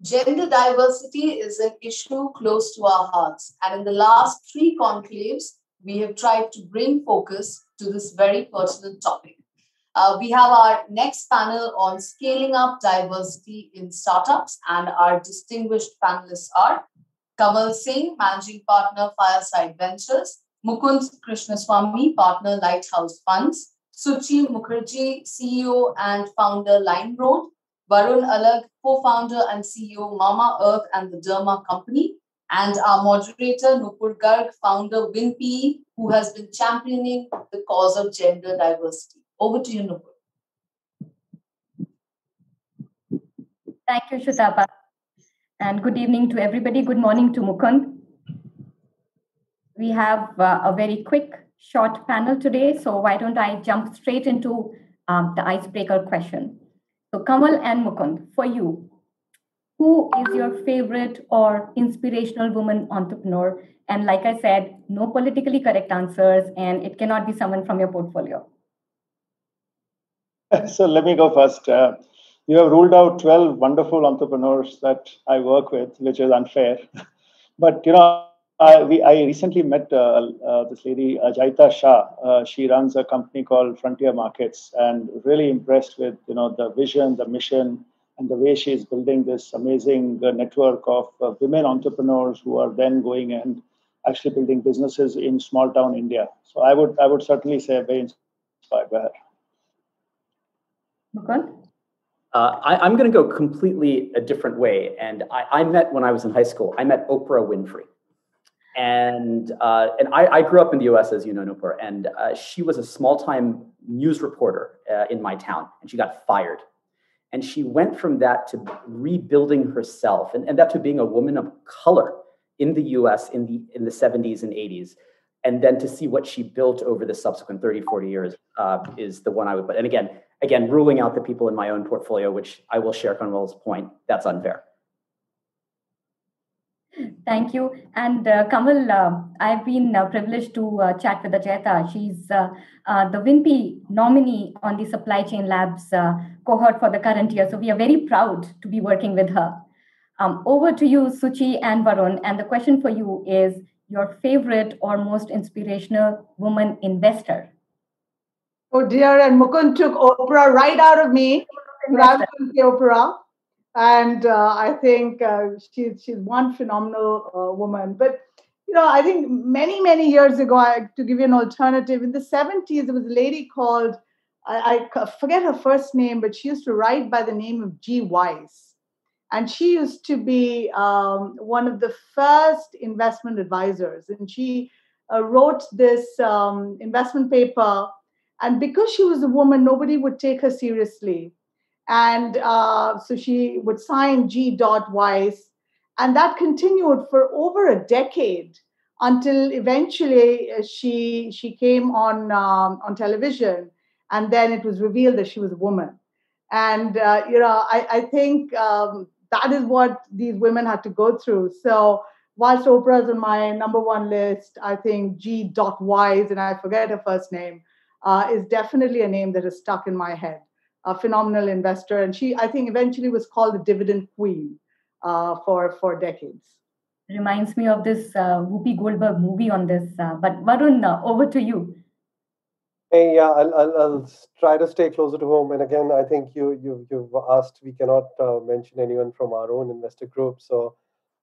Gender diversity is an issue close to our hearts, and in the last three conclaves, we have tried to bring focus to this very pertinent topic. We have our next panel on scaling up diversity in startups, and our distinguished panelists are Kamal Singh, Managing Partner, Fireside Ventures; Mukund Krishnaswamy, Partner, Lighthouse Funds; Suchi Mukherjee, CEO and Founder, LimeRoad; Varun Alag, Co-Founder and CEO, Mama Earth and the Derma Company; and our moderator, Nupur Garg, Founder, WinPE, who has been championing the cause of gender diversity. Over to you, Nupur. Thank you, Shutapa. And good evening to everybody. Good morning to Mukund. We have a very quick, short panel today. So why don't I jump straight into the icebreaker question. So Kamal and Mukund, for you, who is your favorite or inspirational woman entrepreneur? And like I said, no politically correct answers, and it cannot be someone from your portfolio. So let me go first. You have ruled out 12 wonderful entrepreneurs that I work with, which is unfair. But, I recently met this lady, Ajaita Shah. She runs a company called Frontier Markets, and really impressed with, the vision, the mission, and the way she is building this amazing network of women entrepreneurs who are then going and actually building businesses in small town India. So I would certainly say very inspired by her. Mukund? I'm going to go completely a different way. And I met, when I was in high school, I met Oprah Winfrey. And I grew up in the US, as you know, Nupur, and she was a small-time news reporter in my town, and she got fired. And she went from that to rebuilding herself, and that to being a woman of color in the US in the 70s and 80s. And then to see what she built over the subsequent 30, 40 years is the one I would put. And again, ruling out the people in my own portfolio, which I will share Conwell's point, that's unfair. Thank you. And Kamal, I've been privileged to chat with Ajaita. She's the WinPE nominee on the Supply Chain Labs cohort for the current year. So we are very proud to be working with her. Over to you, Suchi and Varun. And the question for you is your favorite or most inspirational woman investor? Oh dear, and Mukund took Oprah right out of me. I was going to say Oprah. And I think she's one phenomenal woman. But, I think many, many years ago, to give you an alternative, in the 70s, there was a lady called, I forget her first name, but she used to write by the name of G. Wise. And she used to be one of the first investment advisors. And she wrote this investment paper. And because she was a woman, nobody would take her seriously. And so she would sign G. Wise. And that continued for over a decade until eventually she came on television. And then it was revealed that she was a woman. And, I think that is what these women had to go through. So whilst Oprah is on my number one list, I think G. Wise, and I forget her first name, is definitely a name that is stuck in my head. A phenomenal investor. And she, I think, eventually was called the Dividend Queen for decades. Reminds me of this Whoopi Goldberg movie on this. But Varun, over to you. Hey, yeah, I'll try to stay closer to home. And again, I think you've asked, we cannot mention anyone from our own investor group. So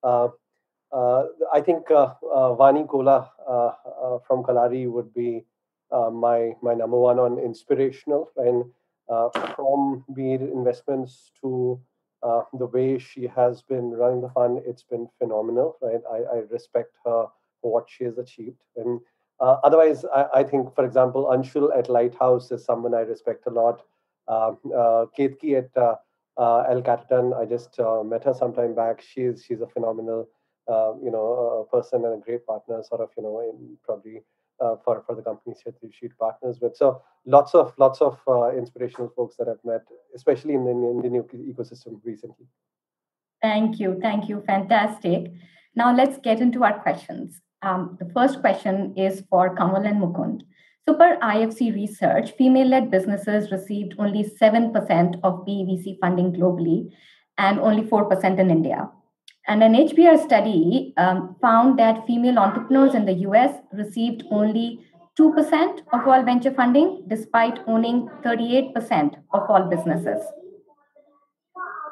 I think Vani Kola from Kalari would be my number one on inspirational. And from be it investments to the way she has been running the fund, it's been phenomenal, right? I respect her for what she has achieved. And otherwise, I think, for example, Anshul at Lighthouse is someone I respect a lot. Ketki at El Capitan, I just met her sometime back. She's a phenomenal, person and a great partner, sort of, in probably for the companies that she partners with. So lots of inspirational folks that I've met, especially in the Indian ecosystem recently. Thank you. Fantastic. Now let's get into our questions. The first question is for Kamal and Mukund. So per IFC research, female-led businesses received only 7% of PEVC funding globally. and only 4% in India. And an HBR study found that female entrepreneurs in the US received only 2% of all venture funding, despite owning 38% of all businesses.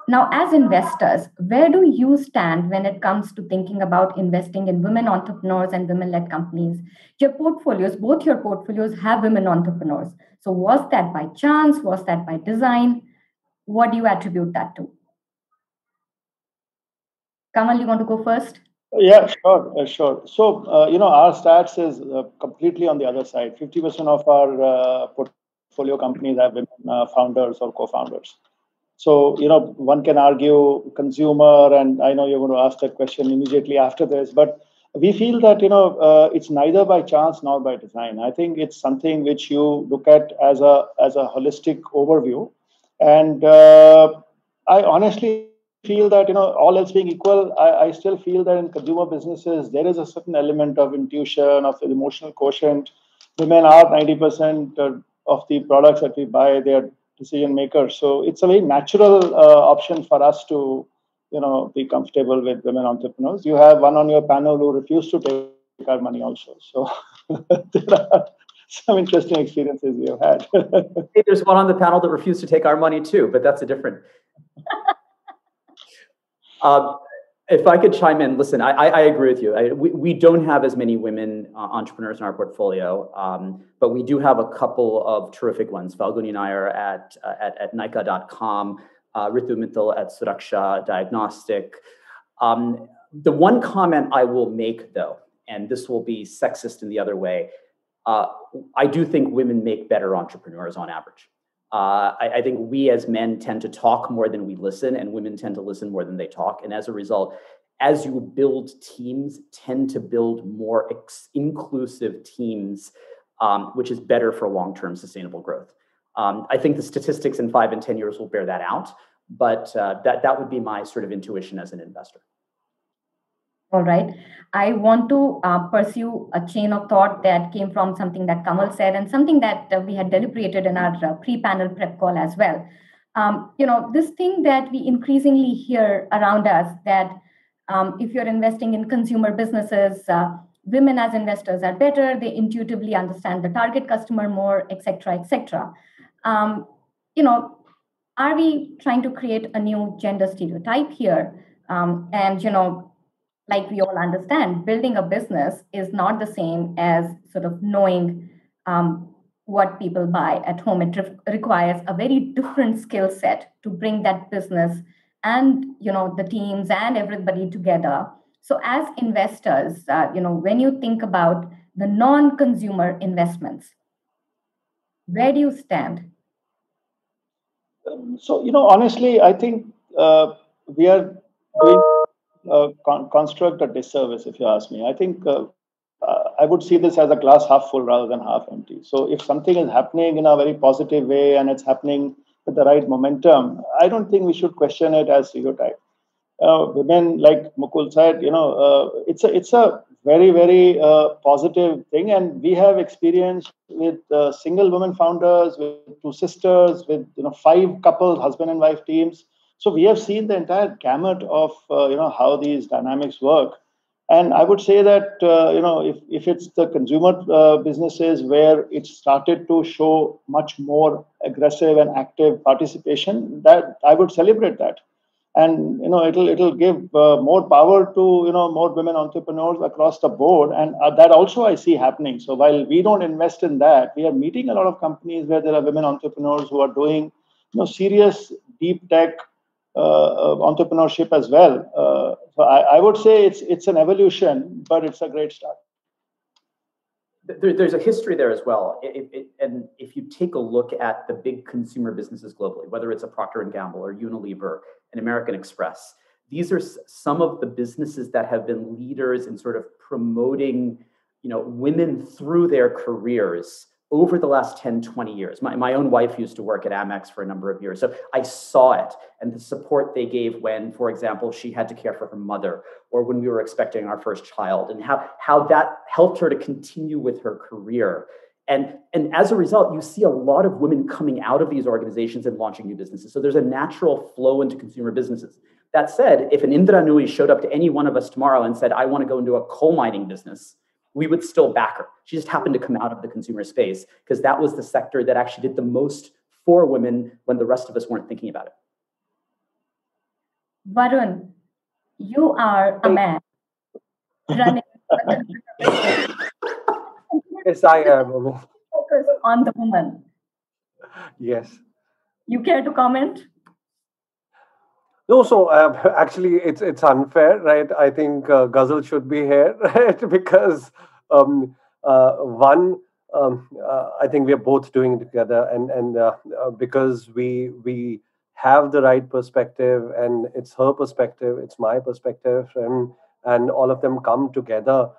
Now, as investors, where do you stand when it comes to thinking about investing in women entrepreneurs and women-led companies? Your portfolios, both your portfolios have women entrepreneurs. So was that by chance? Was that by design? What do you attribute that to? Kamal, you want to go first? Yeah, sure. So, our stats is completely on the other side. 50% of our portfolio companies have women founders or co-founders. So, one can argue consumer, and I know you're going to ask that question immediately after this, but we feel that, it's neither by chance nor by design. I think it's something which you look at as a holistic overview. And I honestly feel that, all else being equal, I still feel that in consumer businesses, there is a certain element of intuition, of an emotional quotient. Women are 90% of the products that we buy, they are decision makers. So it's a very natural option for us to, be comfortable with women entrepreneurs. You have one on your panel who refused to take our money also. So there are some interesting experiences we have had. Hey, there's one on the panel that refused to take our money too, but that's a different. If I could chime in, listen, I agree with you. We don't have as many women entrepreneurs in our portfolio, but we do have a couple of terrific ones. Falguni Nair at Nykaa.com, Ritu Mittal at Suraksha Diagnostic. The one comment I will make, though, and this will be sexist in the other way, I do think women make better entrepreneurs on average. I think we as men tend to talk more than we listen, and women tend to listen more than they talk. And as a result, as you build teams, tend to build more inclusive teams, which is better for long-term sustainable growth. I think the statistics in 5 and 10 years will bear that out, but that would be my sort of intuition as an investor. All right. I want to pursue a chain of thought that came from something that Kamal said and something that we had deliberated in our pre-panel prep call as well. This thing that we increasingly hear around us, that if you're investing in consumer businesses, women as investors are better, they intuitively understand the target customer more, et cetera, et cetera. Are we trying to create a new gender stereotype here? Like we all understand, building a business is not the same as sort of knowing what people buy at home. It requires a very different skill set to bring that business and the teams and everybody together. So as investors, when you think about the non-consumer investments, where do you stand? So, honestly, I think we are doing construct a disservice, if you ask me. I think I would see this as a glass half full rather than half empty. So if something is happening in a very positive way and it's happening with the right momentum, I don't think we should question it as stereotype. Women, like Mukul said, it's a very, very positive thing. And we have experience with single women founders, with 2 sisters, with 5 couples, husband and wife teams. So we have seen the entire gamut of how these dynamics work. And I would say that if it's the consumer businesses where it started to show much more aggressive and active participation, that I would celebrate that. And it'll give more power to more women entrepreneurs across the board, and that also I see happening. So while we don't invest in that, we are meeting a lot of companies where there are women entrepreneurs who are doing serious deep tech entrepreneurship as well. So I would say it's an evolution, but it's a great start. There's a history there as well. And if you take a look at the big consumer businesses globally, whether it's a Procter & Gamble or Unilever and American Express, these are some of the businesses that have been leaders in sort of promoting, women through their careers over the last 10, 20 years. My own wife used to work at Amex for a number of years. So I saw it and the support they gave when, for example, she had to care for her mother or when we were expecting our first child, and how that helped her to continue with her career. And as a result, you see a lot of women coming out of these organizations and launching new businesses. So there's a natural flow into consumer businesses. That said, if an Indra Nooyi showed up to any one of us tomorrow and said, I want to go into a coal mining business, we would still back her. She just happened to come out of the consumer space because that was the sector that actually did the most for women when the rest of us weren't thinking about it. Varun, you are a man running. Yes, I am. Focus on the woman. Yes. You care to comment? No, so actually, it's unfair, right? I think Ghazal should be here, right? Because one, I think we are both doing it together, and because we have the right perspective, and it's her perspective, it's my perspective, and all of them come together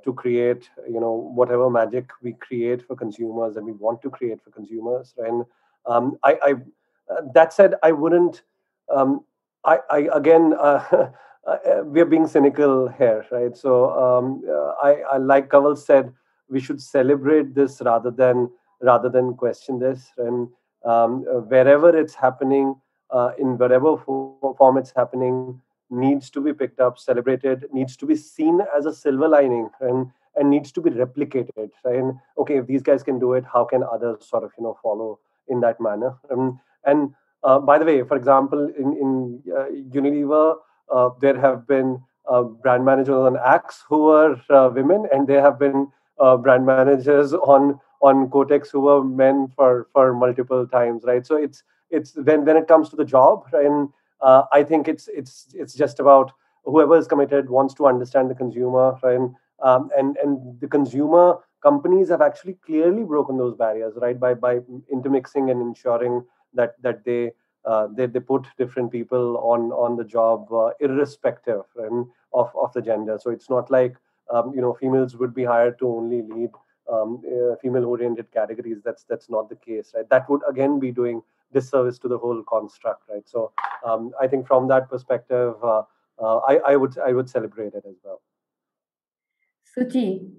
to create, whatever magic we create for consumers and we want to create for consumers. And I that said, I wouldn't. I again, we are being cynical here, right? So I like Kaval said, we should celebrate this rather than question this, and wherever it's happening, in whatever form it's happening, needs to be picked up, celebrated, needs to be seen as a silver lining, and needs to be replicated. Right? And okay, if these guys can do it, how can others sort of follow in that manner? And by the way, for example, in Unilever, there have been brand managers on Axe who are women, and there have been brand managers on Kotex who were men for multiple times, right? So it's when it comes to the job, right? And I think it's just about whoever is committed wants to understand the consumer, right? And the consumer companies have actually clearly broken those barriers, right? By intermixing and ensuring that they put different people on the job, irrespective, right, of the gender. So it's not like females would be hired to only lead female-oriented categories. That's not the case, right? That would again be doing disservice to the whole construct, right? So I think from that perspective, I would celebrate it as well. Suchi,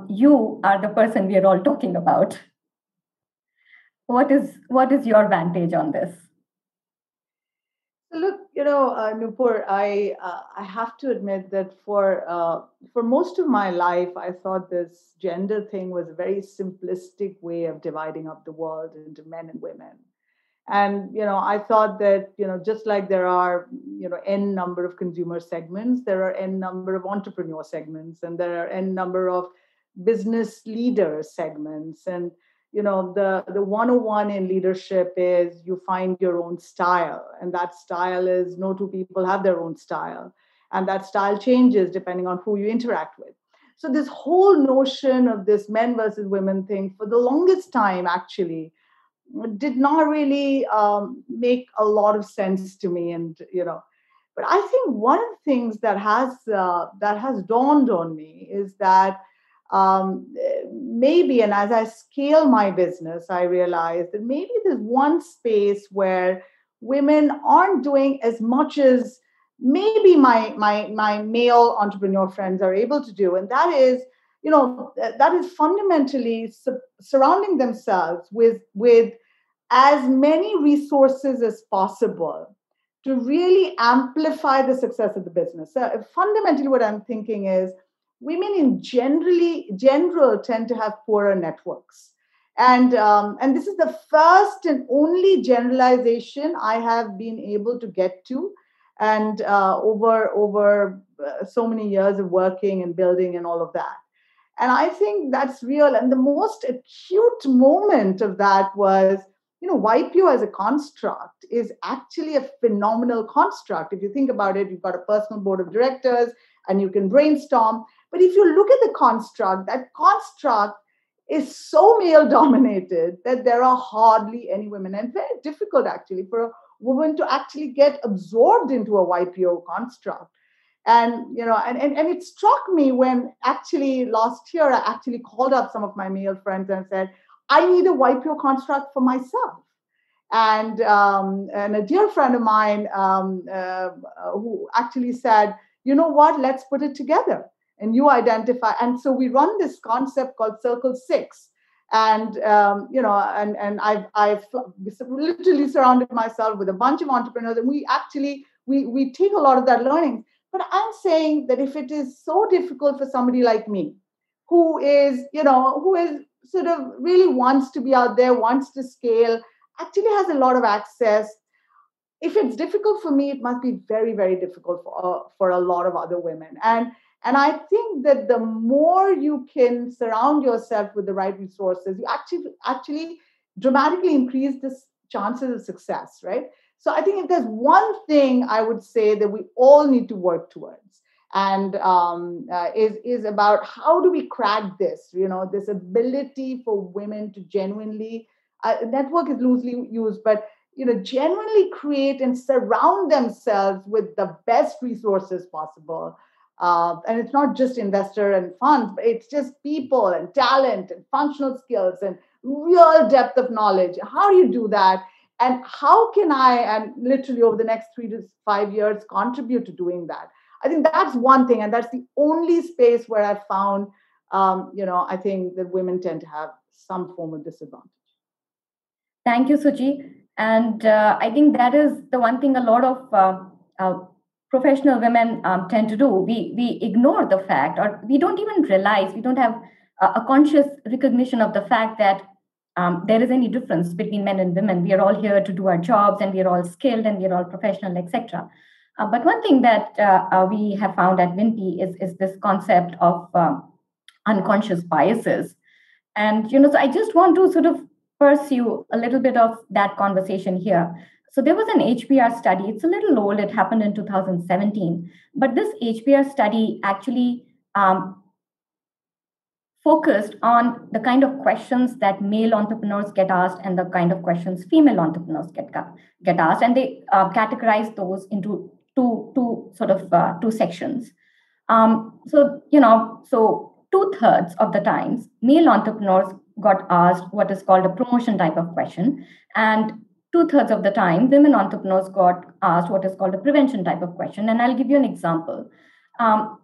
you are the person we are all talking about. What is your vantage on this? Look, Nupur, I have to admit that for most of my life, I thought this gender thing was a very simplistic way of dividing up the world into men and women. And I thought that just like there are n number of consumer segments, there are n number of entrepreneur segments, and there are n number of business leader segments. And the 101 in leadership is you find your own style, and that style is no two people have their own style, and that style changes depending on who you interact with. So this whole notion of this men versus women thing for the longest time actually did not really make a lot of sense to me. And but I think one of the things that has dawned on me is that maybe, and as I scale my business, I realize that maybe there's one space where women aren't doing as much as maybe my male entrepreneur friends are able to do, and that is fundamentally surrounding themselves with as many resources as possible to really amplify the success of the business. So fundamentally, what I'm thinking is women in general tend to have poorer networks. And this is the first and only generalization I have been able to get to. And over so many years of working and building and all of that. And I think that's real. And the most acute moment of that was, YPO as a construct is actually a phenomenal construct. If you think about it, you've got a personal board of directors and you can brainstorm. But if you look at the construct, that construct is so male dominated that there are hardly any women, and very difficult actually for a woman to actually get absorbed into a YPO construct. And and it struck me when actually last year I actually called up some of my male friends and said, I need a YPO construct for myself. And a dear friend of mine who actually said, you know what, let's put it together. And you identify. And so we run this concept called Circle 6. And and I've literally surrounded myself with a bunch of entrepreneurs, and we take a lot of that learning. But I'm saying that if it is so difficult for somebody like me, who is sort of really wants to be out there, wants to scale, actually has a lot of access. If it's difficult for me, it must be very, very difficult for a lot of other women. And I think that the more you can surround yourself with the right resources, you actually dramatically increase the chances of success, right? So I think if there's one thing I would say that we all need to work towards, and is about how do we crack this, this ability for women to genuinely, network is loosely used, but genuinely create and surround themselves with the best resources possible. And it's not just investor and funds, but it's just people and talent and functional skills and real depth of knowledge. How do you do that? And how can I, and literally over the next 3 to 5 years, contribute to doing that? I think that's one thing. And that's the only space where I found, I think that women tend to have some form of disadvantage. Thank you, Suchi. And I think that is the one thing a lot of professional women tend to do. We ignore the fact, or we don't even realize, we don't have a conscious recognition of the fact that there is any difference between men and women. We are all here to do our jobs, and we are all skilled, and we are all professional, etc. But one thing that we have found at WinPE is this concept of unconscious biases. And so I just want to sort of pursue a little bit of that conversation here. So there was an HBR study. It's a little old. It happened in 2017. But this HBR study actually focused on the kind of questions that male entrepreneurs get asked and the kind of questions female entrepreneurs get asked. And they categorized those into two sections. So 2/3 of the times, male entrepreneurs got asked what is called a promotion type of question, and 2/3 of the time, women entrepreneurs got asked what is called a prevention type of question. And I'll give you an example.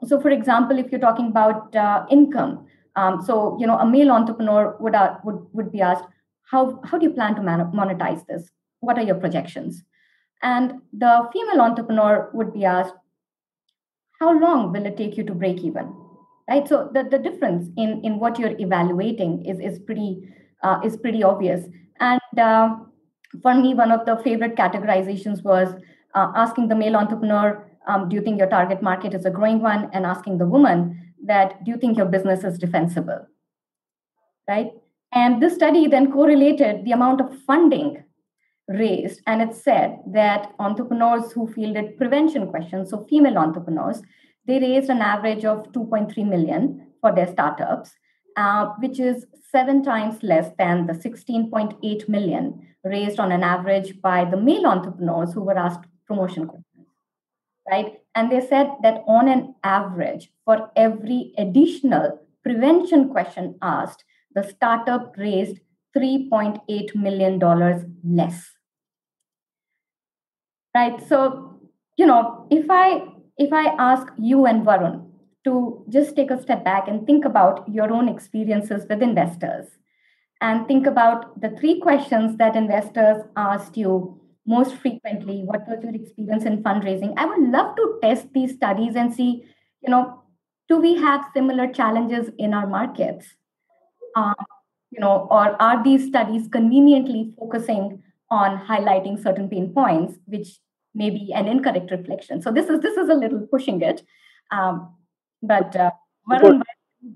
So, for example, if you're talking about income, a male entrepreneur would be asked, how do you plan to monetize this? What are your projections? And the female entrepreneur would be asked, how long will it take you to break even? Right. So the difference in what you're evaluating is pretty obvious. And for me, one of the favorite categorizations was asking the male entrepreneur, do you think your target market is a growing one? And asking the woman that, do you think your business is defensible? Right. And this study then correlated the amount of funding raised, and it said that entrepreneurs who fielded prevention questions, so female entrepreneurs, they raised an average of 2.3 million for their startups, which is 7 times less than the 16.8 million raised on an average by the male entrepreneurs who were asked promotion questions, right? And they said that on an average, for every additional prevention question asked, the startup raised $3.8 million less. Right. So, if I ask you and Varun to just take a step back and think about your own experiences with investors, and think about the 3 questions that investors asked you most frequently. What was your experience in fundraising? I would love to test these studies and see, do we have similar challenges in our markets? Or are these studies conveniently focusing on highlighting certain pain points, which may be an incorrect reflection? So this is a little pushing it, but Varun,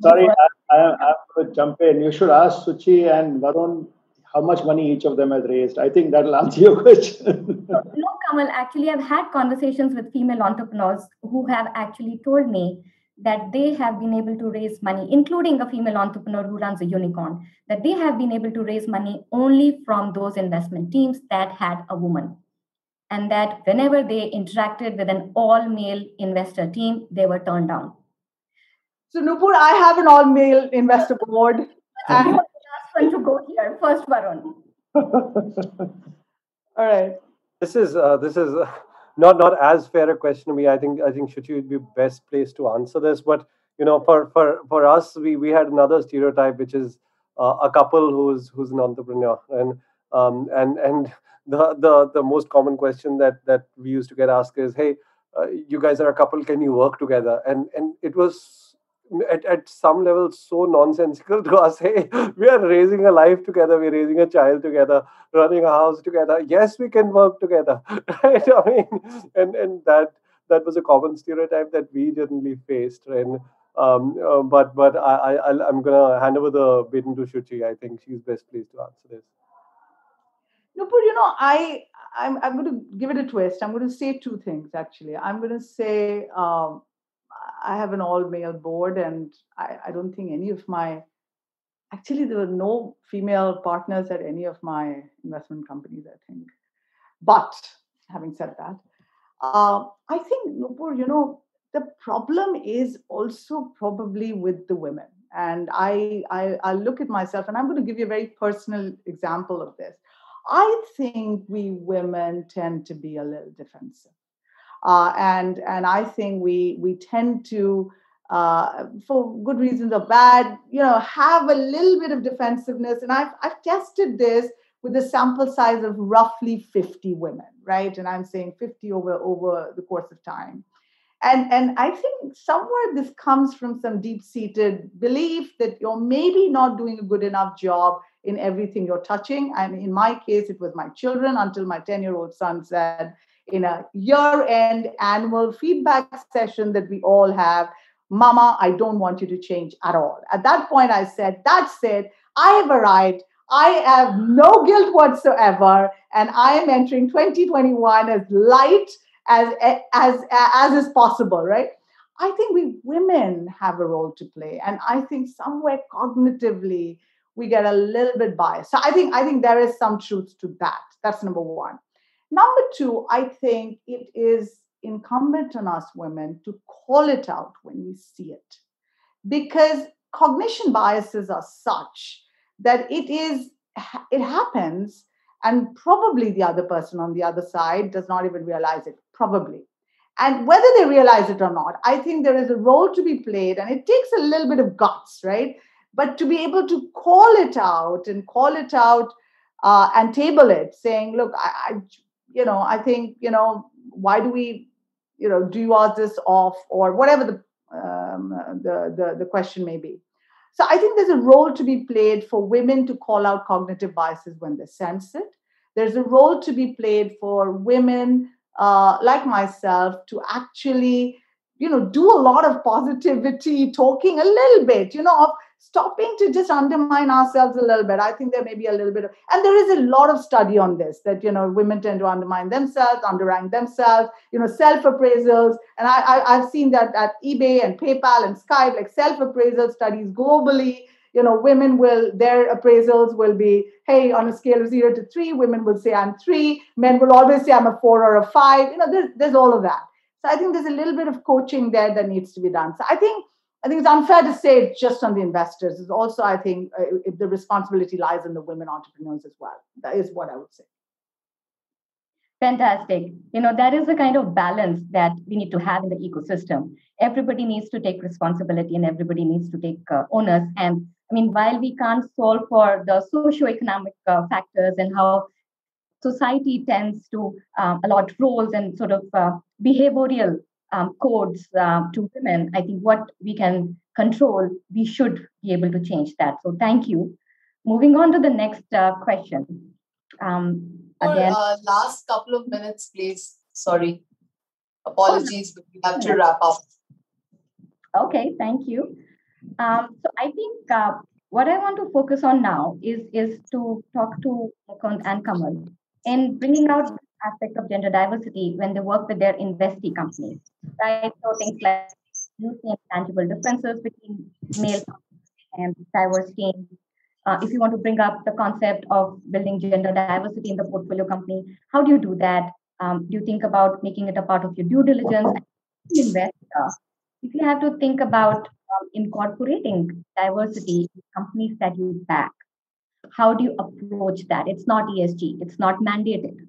sorry, I have to jump in. You should ask Suchi and Varun how much money each of them has raised. I think that'll answer your question. No, Kamal. Actually, I've had conversations with female entrepreneurs who have actually told me that they have been able to raise money, including a female entrepreneur who runs a unicorn, that they have been able to raise money only from those investment teams that had a woman. And that whenever they interacted with an all-male investor team, they were turned down. So, Nupur, I have an all-male investor board. And you were the last one to go here. First, Varun. All right. This is not as fair a question to me. I think Shuchi would be best placed to answer this. But for us, we had another stereotype, which is a couple who's an entrepreneur, and the most common question that we used to get asked is, hey, you guys are a couple, can you work together? And it was at some level so nonsensical to us. Hey, we are raising a life together, we're raising a child together, running a house together. Yes, we can work together, right? I mean, and that was a common stereotype that we generally faced. And but I'm gonna hand over the baton to Shuchi. I think she's best placed to answer this. No, but I'm going to give it a twist. I'm going to say two things actually. I'm going to say I have an all male board, and I don't think any of my actually there were no female partners at any of my investment companies, I think. But having said that, I think, Nupur, the problem is also probably with the women. And I look at myself, and I'm going to give you a very personal example of this. I think we women tend to be a little defensive. And I think we tend to, for good reasons or bad, have a little bit of defensiveness. And I've tested this with a sample size of roughly 50 women, right? And I'm saying 50 over the course of time. And I think somewhere this comes from some deep-seated belief that you're maybe not doing a good enough job in everything you're touching. And in my case, it was my children, until my 10-year-old son said in a year-end annual feedback session that we all have, Mama, I don't want you to change at all. At that point, I said, that's it. I have arrived. I have no guilt whatsoever. And I am entering 2021 as light as is possible, right? I think we women have a role to play. And I think somewhere cognitively, we get a little bit biased. So I think there is some truth to that. That's number one. Number two, I think it is incumbent on us women to call it out when we see it. Because cognition biases are such that it happens, and probably the other person on the other side does not even realize it, probably. And whether they realize it or not, I think there is a role to be played, and it takes a little bit of guts, right? But to be able to call it out and table it, saying, look, I think, why do we, do you ask this off, or whatever the question may be. So I think there's a role to be played for women to call out cognitive biases when they sense it. There's a role to be played for women like myself to actually, do a lot of positivity, talking a little bit, of stopping to just undermine ourselves a little bit. I think there may be a little bit of, and there is a lot of study on this, that, women tend to undermine themselves, underrank themselves, self-appraisals. And I've seen that at eBay and PayPal and Skype, like self-appraisal studies globally, women their appraisals will be, hey, on a scale of 0 to 3, women will say I'm 3. Men will always say I'm a 4 or a 5. There's all of that. So I think there's a little bit of coaching there that needs to be done. So I think it's unfair to say it's just on the investors. It's also, I think, the responsibility lies in the women entrepreneurs as well. That is what I would say. Fantastic. That is the kind of balance that we need to have in the ecosystem. Everybody needs to take responsibility, and everybody needs to take onus. And I mean, while we can't solve for the socioeconomic factors and how society tends to allot roles and sort of behavioral codes to women, I think what we can control, we should be able to change that. So thank you. Moving on to the next question. Again, last couple of minutes, please. Sorry. Apologies, but we have to wrap up. Okay, thank you. So I think what I want to focus on now is to talk to Mukund and Kamal in bringing out the aspect of gender diversity when they work with their investee companies, right? So things like you see tangible differences between male and diverse teams. If you want to bring up the concept of building gender diversity in the portfolio company, how do you do that? Do you think about making it a part of your due diligence? Investor, if you have to think about incorporating diversity in companies that you back, how do you approach that? It's not ESG, it's not mandated.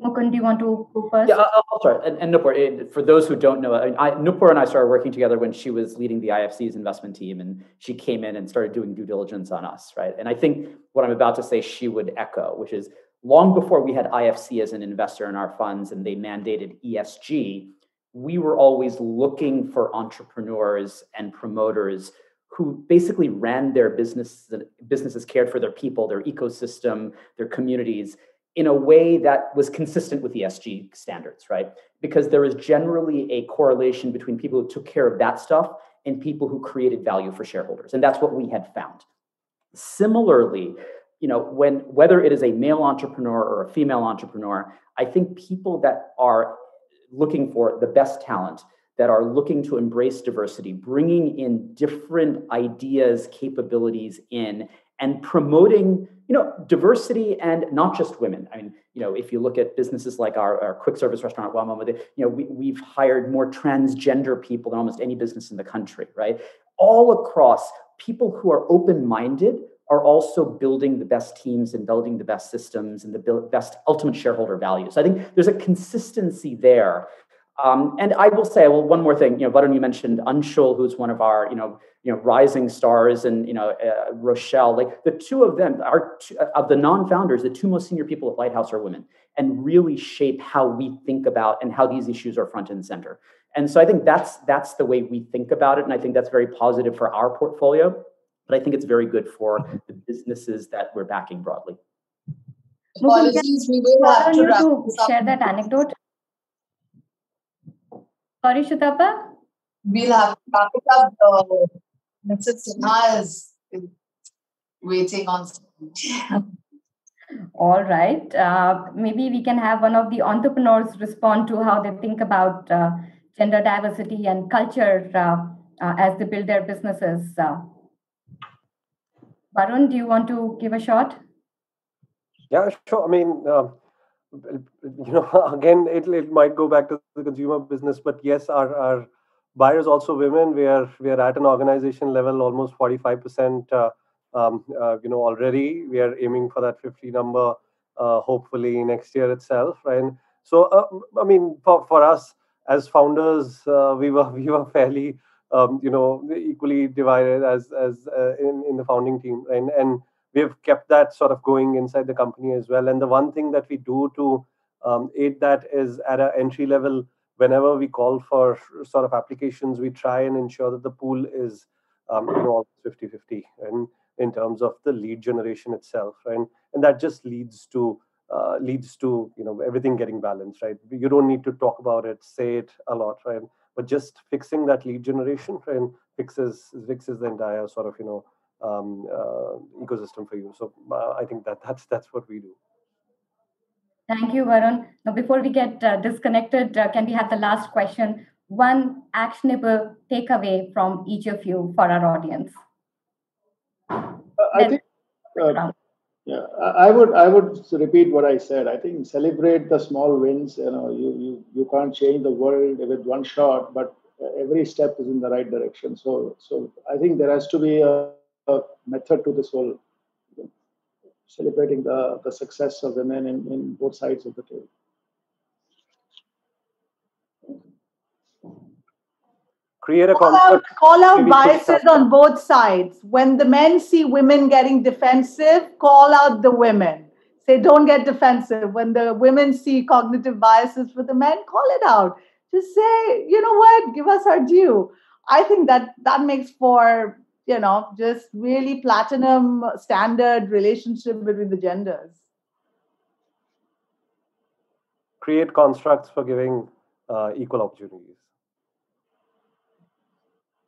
Mukund, do you want to go first? Yeah, I'll start. And Nupur, for those who don't know, Nupur and I started working together when she was leading the IFC's investment team, and she came in and started doing due diligence on us, right? And I think what I'm about to say, she would echo, which is long before we had IFC as an investor in our funds and they mandated ESG, we were always looking for entrepreneurs and promoters who basically ran their businesses, cared for their people, their ecosystem, their communities, in a way that was consistent with ESG standards, right? Because there is generally a correlation between people who took care of that stuff and people who created value for shareholders. And that's what we had found. Similarly, whether it is a male entrepreneur or a female entrepreneur, I think people that are looking for the best talent, that are looking to embrace diversity, bringing in different ideas, capabilities in, and promoting diversity, and not just women. I mean, if you look at businesses like our quick service restaurant, we've hired more transgender people than almost any business in the country, right? All across, people who are open-minded are also building the best teams and building the best systems and the best ultimate shareholder value. So I think there's a consistency there. And I will say, one more thing. Varun, you mentioned Anshul, who's one of our, rising stars, and Rochelle. Like, the two of them are of the non-founders. The two most senior people at Lighthouse are women, and really shape how we think about and how these issues are front and center. And so I think that's the way we think about it, and I think that's very positive for our portfolio. But I think it's very good for the businesses that we're backing broadly. Apologies, we will have to wrap this up. Share that anecdote. Sorry, Shutapa? We'll have to wrap it up. Mrs. Sinha is waiting on something. All right. Maybe we can have one of the entrepreneurs respond to how they think about gender diversity and culture as they build their businesses. Varun, do you want to give a shot? Yeah, sure. I mean, again, it might go back to the consumer business, but yes, our buyers also women. We are at an organization level almost 45%. Already we are aiming for that 50 number, hopefully next year itself, right? So, I mean, for us as founders, we were fairly, equally divided as in the founding team, right? And we have kept that sort of going inside the company as well. And the one thing that we do to aid that is at an entry level, whenever we call for sort of applications, we try and ensure that the pool is 50-50, and in terms of the lead generation itself, right? And that just leads to everything getting balanced, right? You don't need to talk about it, say it a lot, right? But just fixing that lead generation, right, fixes the entire sort of ecosystem for you. So I think that's what we do. Thank you, Varun. Now, before we get disconnected, can we have the last question? One actionable takeaway from each of you for our audience. I think, I would repeat what I said. I think celebrate the small wins. You can't change the world with one shot, but every step is in the right direction. So I think there has to be a method to this whole celebrating the success of women in both sides of the table. Create a call out biases on both sides. When the men see women getting defensive, call out the women. Say, don't get defensive. When the women see cognitive biases with the men, call it out. Just say, you know what, give us our due. I think that makes for, just really platinum standard relationship between the genders. Create constructs for giving equal opportunities.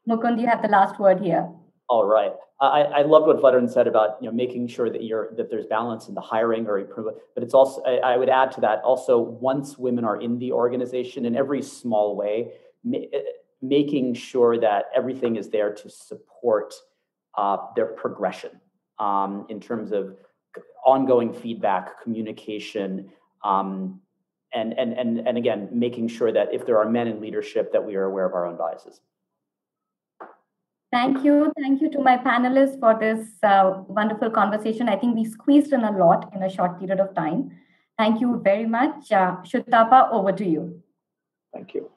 Mukund, you have the last word here. All right. I loved what Varun said about making sure that there's balance in the hiring, but it's also, I would add to that also, once women are in the organization in every small way, making sure that everything is there to support their progression in terms of ongoing feedback, communication, and again, making sure that if there are men in leadership, that we are aware of our own biases. Thank you. Thank you to my panelists for this wonderful conversation. I think we squeezed in a lot in a short period of time. Thank you very much. Shutapa, over to you. Thank you.